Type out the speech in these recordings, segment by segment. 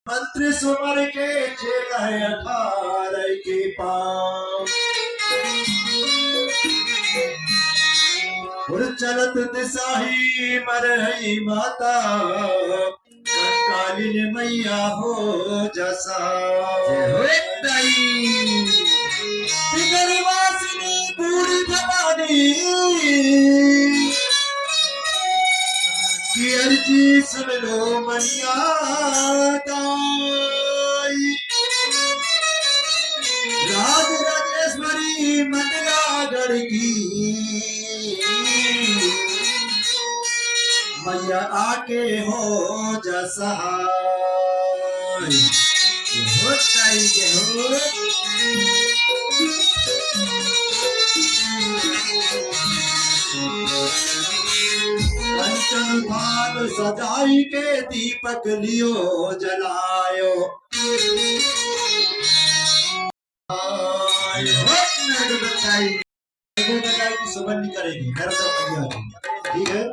मंत्री सुमर के चेला है 18 के पाँव और चलत दिसाही मरही माता कालीन मैया हो जसा वासिनी बूढ़ी भवानी की अर्जी सुन लो मनिया दाई राज राजेश्वरी मंडलागढ़ की मैया आके हो जसहाय हो चाहिए हो कंचन भाग सजाई के दीपक लियो जलायो की सुबह नहीं करेगी ठीक है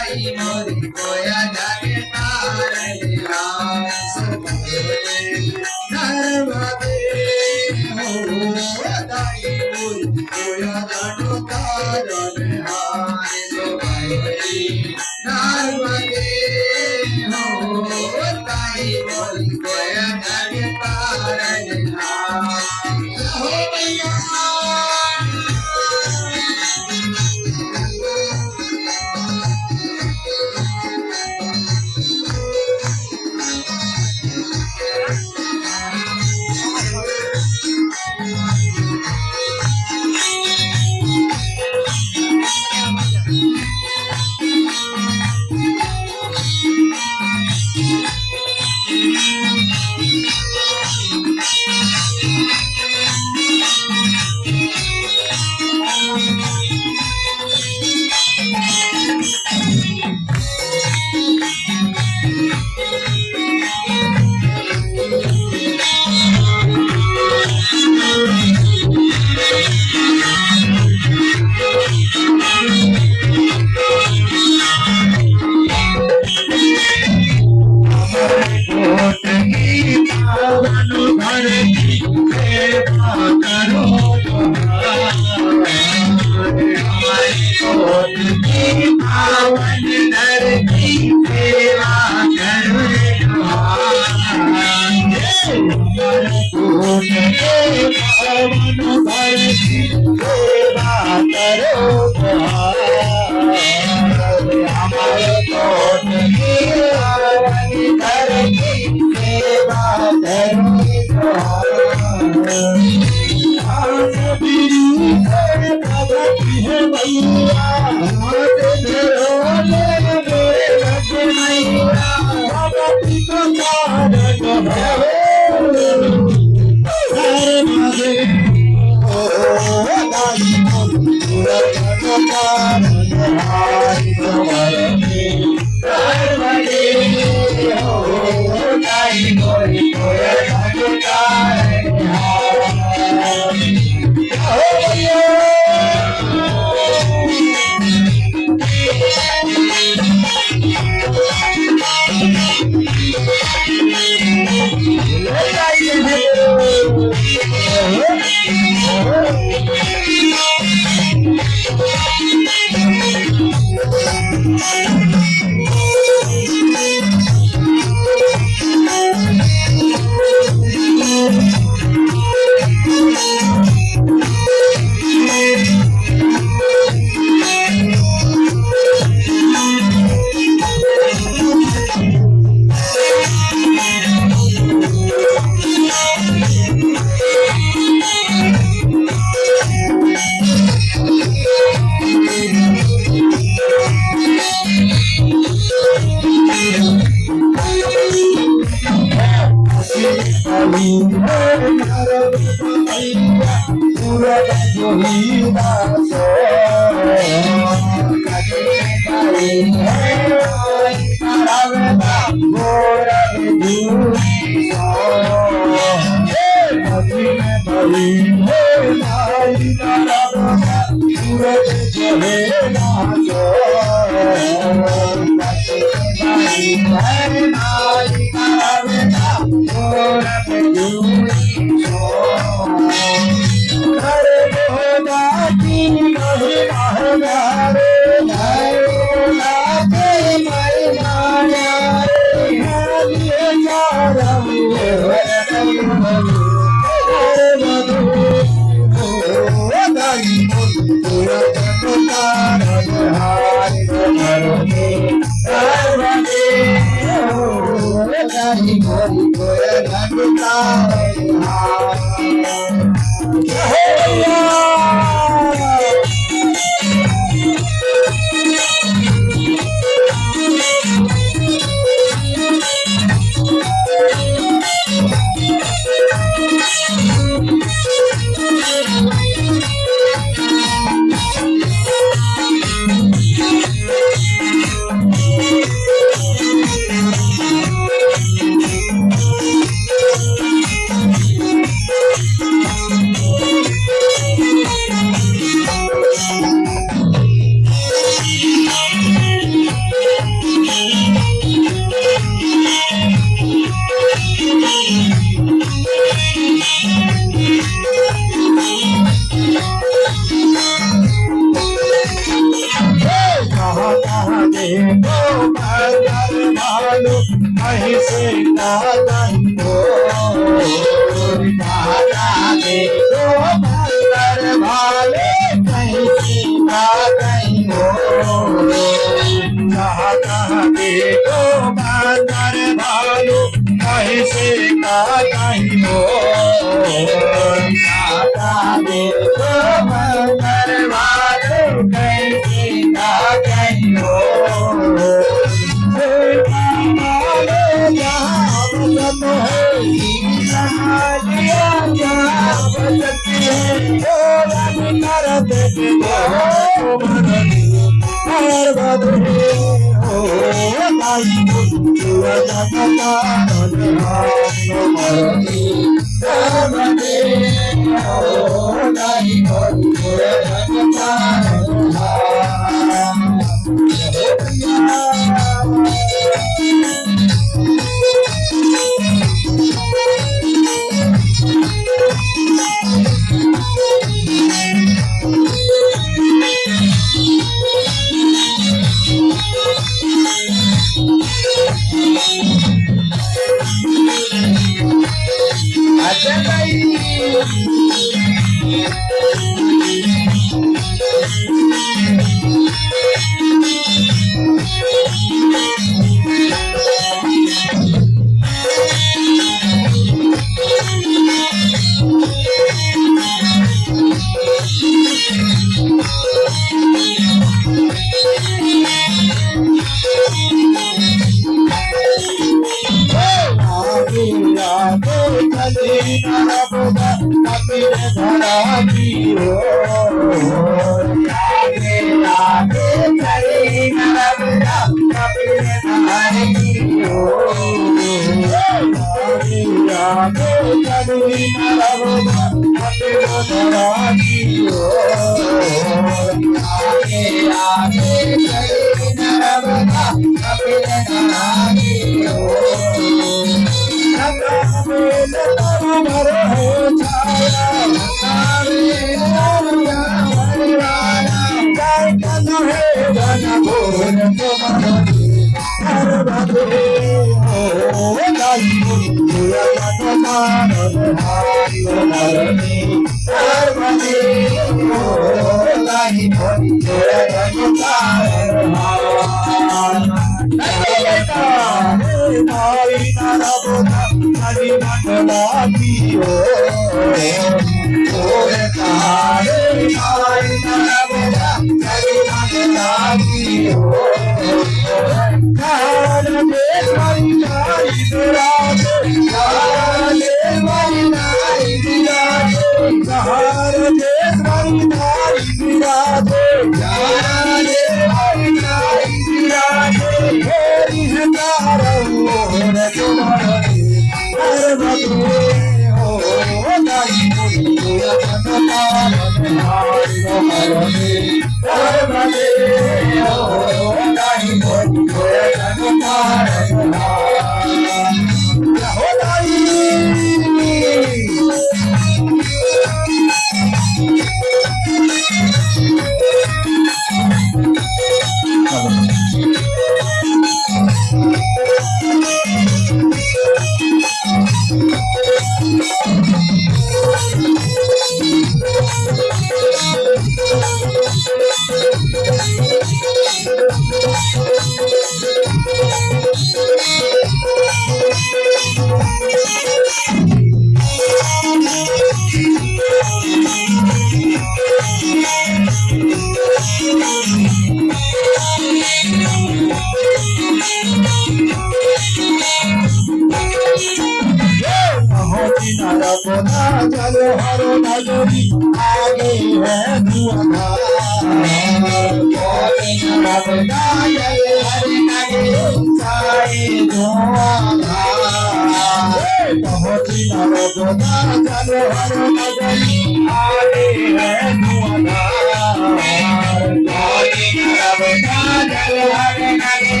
पहुंची नर्मदा जल हर नगरी आए है धुआंधार पहुंची नर्मदा जल हर नगरी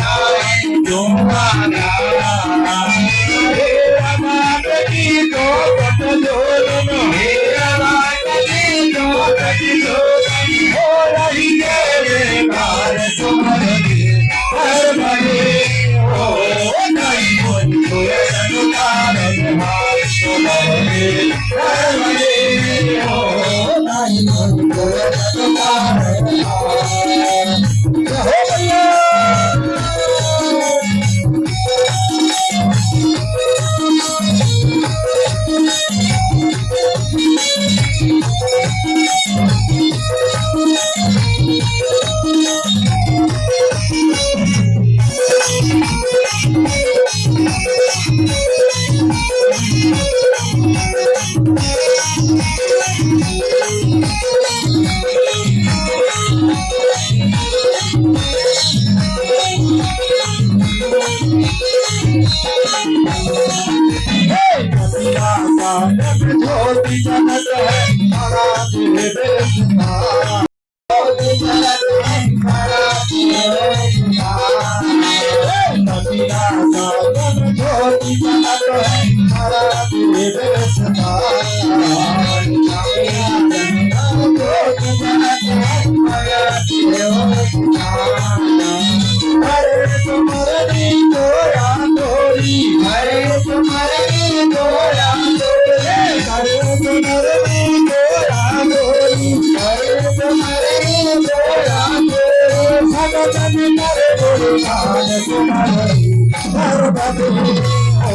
आए धुआंधार हे रामात की तो पटलोन हे रामात की तो पटलोन हो रही तेरे कार सुमरनी हर बने हो नहीं बोल तो अनुकार हाथ सुमरनी हर बने हो नहीं बोल तो अनुकार ज्योति जनक है हरा देवता ज्योति जनक है हरा देवता नदिया सागर ज्योति जनक है हरा देवता ज्योति जनक है हरा देवता हरे तुम्हारी तोरा तोरी हरे तुम्हारी तोरा हरे तुम्हारी तोरा तोरी हरे तुम्हारी तोरा तोरी भगवान करे बोले मान तुम्हारी सर्वदे ओ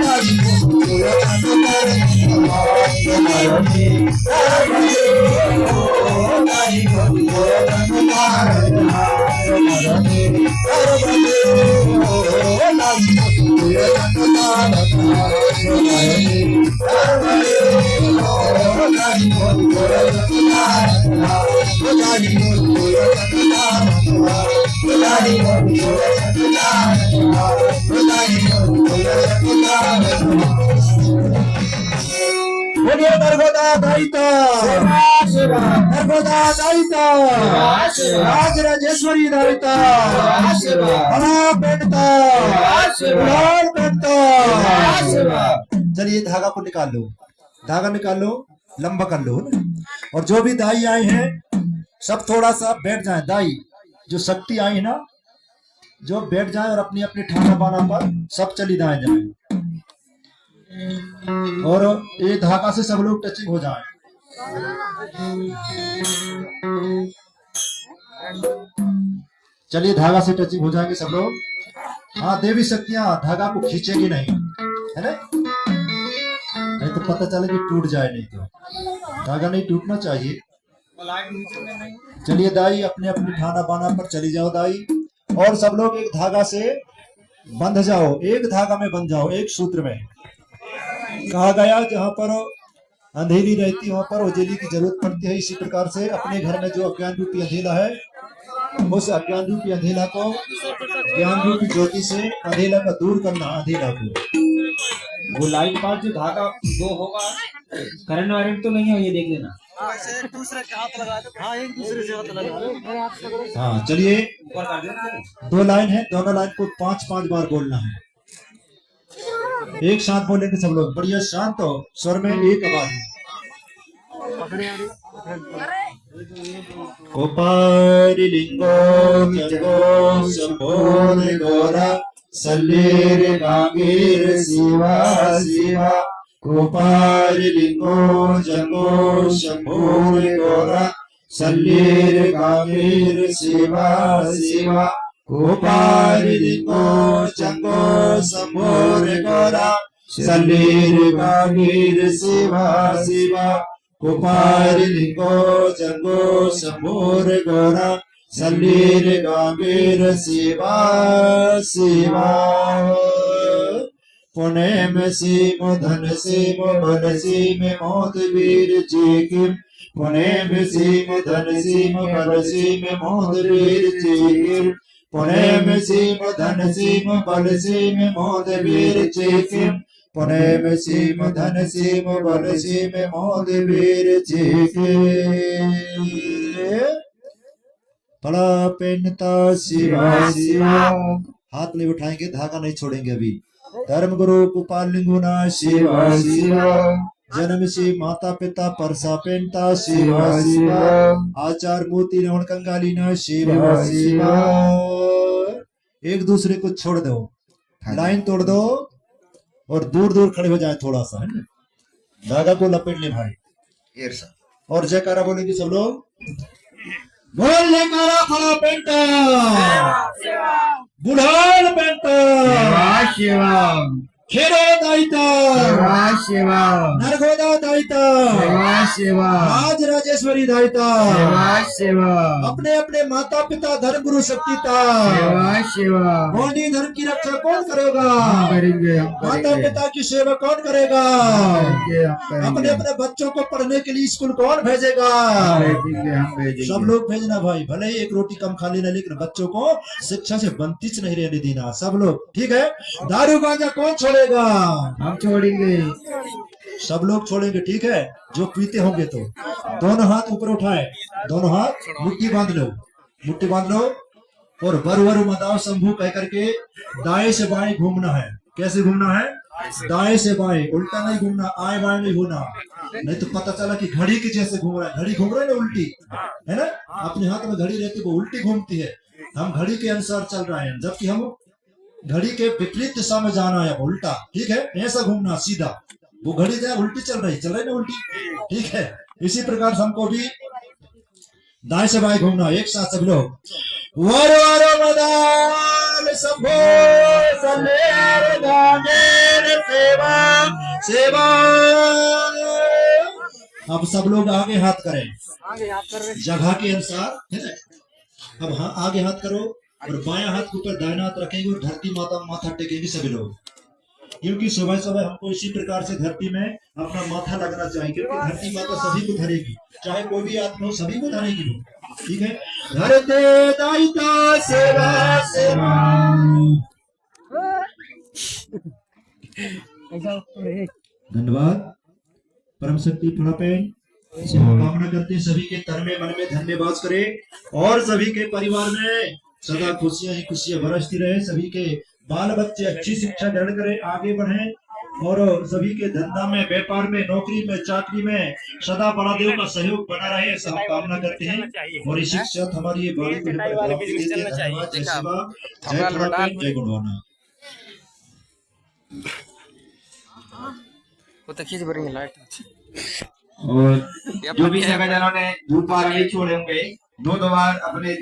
नारी बोले तुम्हारी तुम्हारी सर्वदे ओ नारी बोले तुम्हारी तुम्हारी सर्वदे ओ नारी बोले तुम्हारी बोलिए नर्मदा दायिता नर्मदा दायिता राज राजेश्वरी दायिता हरा बेटता लाल बेटता। चलिए धागा को निकाल लो, धागा निकाल लो, लंबा कर लो। और जो भी दाई आए हैं सब थोड़ा सा बैठ जाए। दाई जो शक्ति आई है ना, जो बैठ जाए और अपनी अपनी ठाना बाना पर सब चली दाए जाए और ये धागा से सब लोग टचिंग हो जाए। चलिए धागा से टचिंग हो जाएंगे सब लोग। हाँ, देवी शक्तियां धागा को खींचेगी नहीं, है ना? नहीं तो पता चले कि टूट जाए, नहीं तो धागा नहीं टूटना चाहिए। चलिए दाई अपने अपने ठाना बाना पर चली जाओ दाई, और सब लोग एक धागा से बंध जाओ, एक धागा में बंध जाओ, एक सूत्र में। कहा गया जहाँ पर अंधेरी रहती है वहां पर उजेली की जरूरत पड़ती है। इसी प्रकार से अपने घर में जो अज्ञान रूपी अंधेला है, उस अज्ञान रूपी अंधेला को ज्ञान रूपी ज्योति से अंधेला का दूर करना। अंधेला को वो लाइन पास जो धागा दो होगा, करंट वारंट तो नहीं है, ये देख लेना। एक दूसरे के हाथ लगा दो। हाँ, एक दूसरे से हाथ लगा दो। हाँ चलिए, ऊपर कर दो। दो लाइन है, दोनों लाइन को 5-5 बार बोलना है। एक साथ बोलेंगे सब लोग, बढ़िया शांत हो, स्वर में एक आवाज। कोपारिलिंगो जगो शंभोर्गोरा सल्लेर गांगीर शिवा शिवा। कोपारिलिंगो जगो शंभोर्गोरा सल्लेर गांगीर शिवा शिवा। कोपारिलिंगो जगो शंभोर्गोरा सल्लेर गांगीर शिवा शिवा। कोपारिलिंगो जगो शंभोर्गोरा सल्लेर गांगीर शिवा शिवा। पुणे में सीम धन सीम बल सीम मोद वीर जी की पुणे में सीम धन सीम बल सीम मोद वीर जी की पुणे में सीम धन सीम बल सीम मोद वीर जी की पुणे में सीम धन सीम बल सीम मोद वीर जी की फला पेनता शिवा शिवा हाथ नहीं उठाएंगे धागा नहीं छोड़ेंगे अभी धर्म गुरु कुपाल लिंगुना शिवा शिवा जन्म से माता पिता परसा पेनता शिवा शिवा आचार मोती रवण कंगाली न शिवा शिवा एक दूसरे को छोड़ दो लाइन तोड़ दो और दूर दूर खड़े हो जाए थोड़ा सा है ना धागा को लपेट ले भाई और जयकारा बोलेंगे सब लोग बोल जयकारा फला पेंटा बुढ़ाल पेंटा खेरो दायिता नरगोदा दायिता राज राजेश्वरी दायिता अपने अपने माता पिता धर्म गुरु शक्तिता मोदी धर्म की रक्षा कौन करेगा माता पिता की सेवा कौन करेगा अपने अपने बच्चों को पढ़ने के लिए स्कूल कौन भेजेगा सब लोग भेजना भाई भले ही एक रोटी कम खा लेना लेकिन बच्चों को शिक्षा से वंचित नहीं रहने देना सब लोग ठीक है दारू गांजा कौन छोड़ेगा हम छोड़ेंगे सब लोग छोड़ेंगे ठीक है जो पीते होंगे तो दोनों हाथ ऊपर उठाए दोनों हाथ मुट्ठी बांध लो और वर वर मदाव शंभू कह करके दाएं से बाएं घूमना है कैसे घूमना है दाएं से बाएं उल्टा नहीं घूमना आए बाएं नहीं घूमना नहीं तो पता चला कि घड़ी के जैसे घूम रहा है घड़ी घूम रहा है ना उल्टी है ना अपने हाथ में घड़ी रहती वो उल्टी घूमती है हम घड़ी के अनुसार चल रहे हैं जबकि हम घड़ी के विपरीत दिशा में जाना है उल्टा ठीक है ऐसा घूमना सीधा वो घड़ी जो है उल्टी चल रही ना उल्टी ठीक है इसी प्रकार से हमको भी दाएं से बाएं घूमना एक साथ सब लोग वर वर मदाल शंभो सलेर गानेर सेवा सेवा अब सब लोग आगे हाथ करें जगह के अनुसार है ना अब हाँ आगे हाथ करो और बायां हाथ के ऊपर दाहिना हाथ रखेंगे और धरती माता माथा टेकेंगे सभी लोग क्योंकि सुबह सुबह हमको इसी प्रकार से धरती में अपना माथा लगना चाहिए क्योंकि धरती माता सभी को धरेगी चाहे कोई भी आत्मा हो सभी को धरेगी वो ठीक है धरते दायिता सेवा सेवा धन्यवाद परम शक्ति फड़ापेन कामना करते हैं सभी के तन में मन में धन्यवाद करे और सभी के परिवार में सदा खुशियां ही खुशियां बरसती रहे सभी के बाल बच्चे अच्छी शिक्षा ग्रहण करें आगे बढ़े और सभी के धंधा में व्यापार में नौकरी में चाकरी में सदा बड़ा देव का सहयोग बना रहे ऐसा हम कामना करते हैं और इसी के साथ हमारी ये बाणी को धन्यवाद जय शिवा जय फड़ापेन जय गुणवाना वो तो खींच भरेंगे लाइट और जो भी जगह जिन्होंने धूप आ रही छोड़े होंगे दो बार अपने